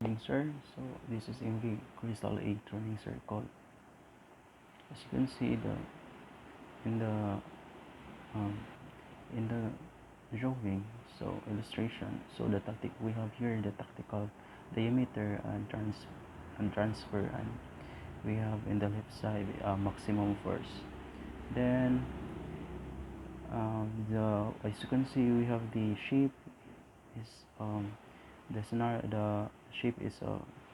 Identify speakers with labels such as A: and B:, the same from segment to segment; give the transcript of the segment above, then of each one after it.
A: Turning circle. So this is MV Crystal 8 turning circle. As you can see in the um, in the drawing, so illustration. So the tactic we have here the tactical diameter and transfer, and we have in the left side maximum force. Then the as you can see we have the shape is the shape is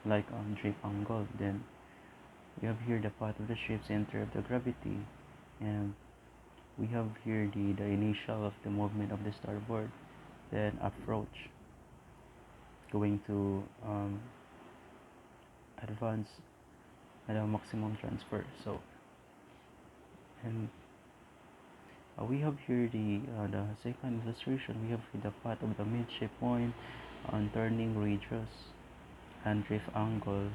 A: like drift angle. Then we have here the path of the ship, center of the gravity, and we have here the initial of the movement of the starboard, then approach, going to advance at a maximum transfer. So, and we have here the second illustration. We have the path of the midship point on turning radius and drift angle.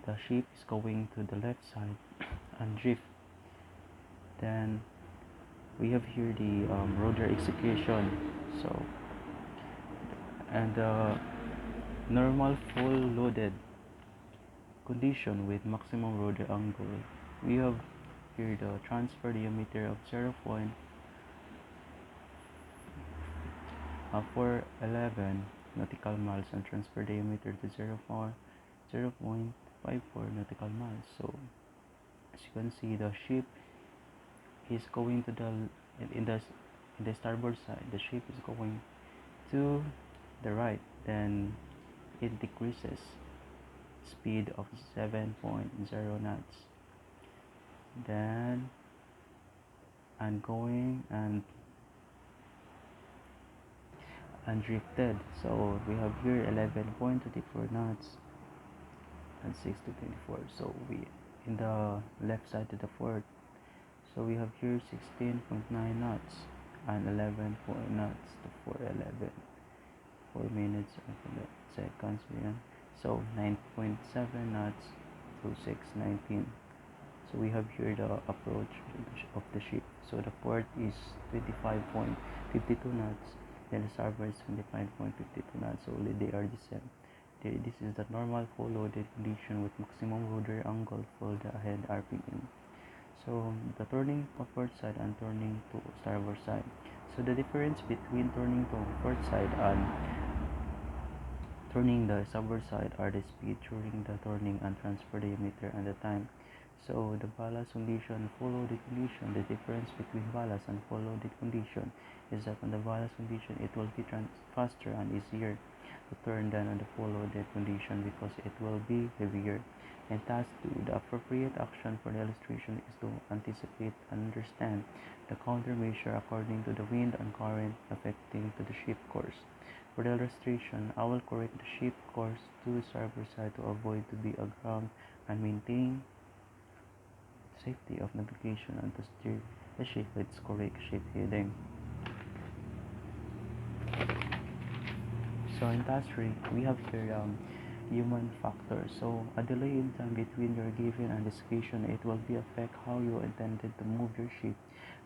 A: The ship is going to the left side and drift. Then we have here the rudder execution. So, and normal full loaded condition with maximum rudder angle. We have here the transfer diameter of 0.411 nautical miles and transfer diameter to 0.54 nautical miles. So as you can see, the ship is going to in the starboard side. The ship is going to the right. Then it decreases speed of 7.0 knots. Then and going and drifted. So we have here 11.24 knots and 6 to 24. So we in the left side to the port. So we have here 16.9 knots and 11 knots to 411. 4 minutes and seconds. Yeah. So 9.7 knots to 619. So we have here the approach of the ship. So the port is 25.52 knots, then the starboard is 25.52 knots. So they are the same. This is the normal full loaded condition with maximum rudder angle for the ahead RPM. So the turning to port side and turning to starboard side. So the difference between turning to port side and turning the starboard side are the speed during the turning and transfer diameter and the time. So the ballast condition, full loaded condition, the difference between ballast and full loaded condition is that on the ballast condition it will be faster and easier to turn than on the full loaded condition because it will be heavier. And task 2, the appropriate action for the illustration is to anticipate and understand the countermeasure according to the wind and current affecting to the ship course. For the illustration, I will correct the ship course to starboard side to avoid to be aground and maintain safety of navigation and to steer the ship with its correct ship heading. So in task 3, we have here human factor. So a delay in time between your given and destination, it will be affect how you intended to move your ship.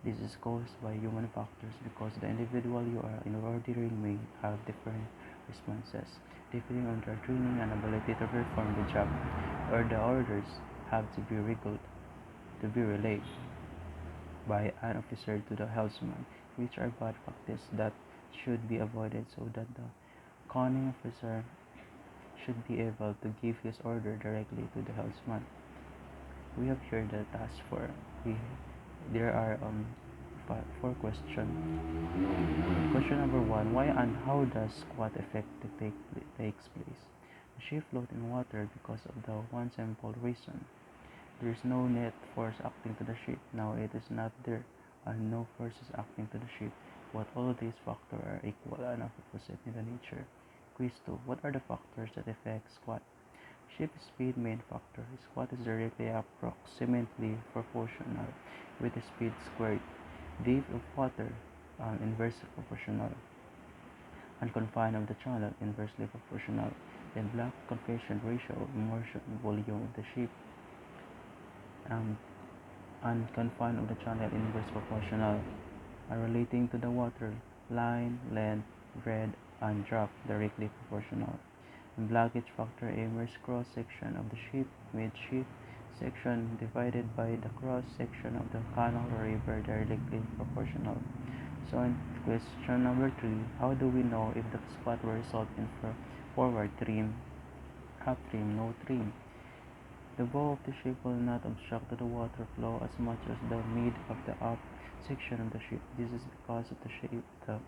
A: This is caused by human factors because the individual you are in ordering may have different responses depending on their training and ability to perform the job, or the orders have to be relayed by an officer to the helmsman, which are bad practice that should be avoided so that the conning officer should be able to give his order directly to the helmsman. We have here the task for there are 4 questions. Question number 1: why and how does squat effect takes place? The ship float in water because of the one simple reason. There is no net force acting to the ship. Now it is not there, and no forces acting to the ship. But all these factors are equal and opposite in the nature. Quiz 2: what are the factors that affect squat? Ship speed main factor. Squat is directly approximately proportional with the speed squared. Depth of water inversely proportional. And confine of the channel inversely proportional. Then black confession ratio of immersion volume of the ship and confine of the channel inverse proportional. And relating to the water line, length, breadth, and drop directly proportional. Blockage factor A means cross section of the ship, mid-ship section divided by the cross section of the canal or river, directly proportional. So in question number 3, how do we know if the squat will result in forward trim, up trim, no trim? The bow of the ship will not obstruct the water flow as much as the mid of the up section of the ship. This is because of the shape of the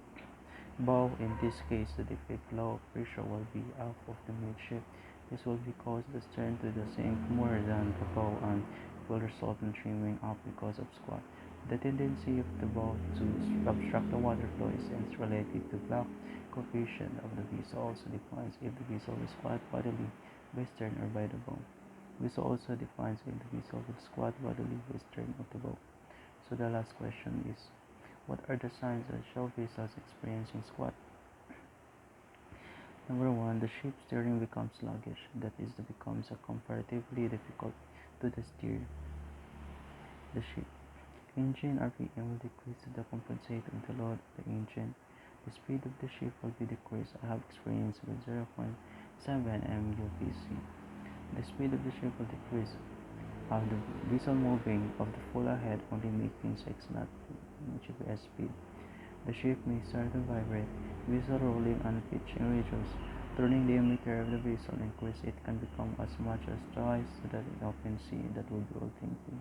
A: bow. In this case, the defect flow pressure will be off of the midship. This will cause the stern to sink more than the bow and will result in trimming up because of squat. The tendency of the bow to obstruct the water flow is hence related to block coefficient of the vessel. Also defines if the vessel is squat bodily by stern or by the bow. Vessel also defines if the vessel will squat bodily by stern of the bow. So the last question is, what are the signs that show vessels experiencing squat? Number 1, the ship steering becomes sluggish. That is, it becomes comparatively difficult to steer the ship. Engine RPM will decrease to compensate of the load of the engine. The speed of the ship will be decreased. I have experience with 0.7 MUPC. The speed of the ship will decrease. The vessel moving of the full ahead only making 6 knots GPS speed. The ship may start to vibrate. Vessel rolling and pitching reduce. Turning the diameter of the vessel increase. It can become as much as twice that in open sea. That will be all. Thank you.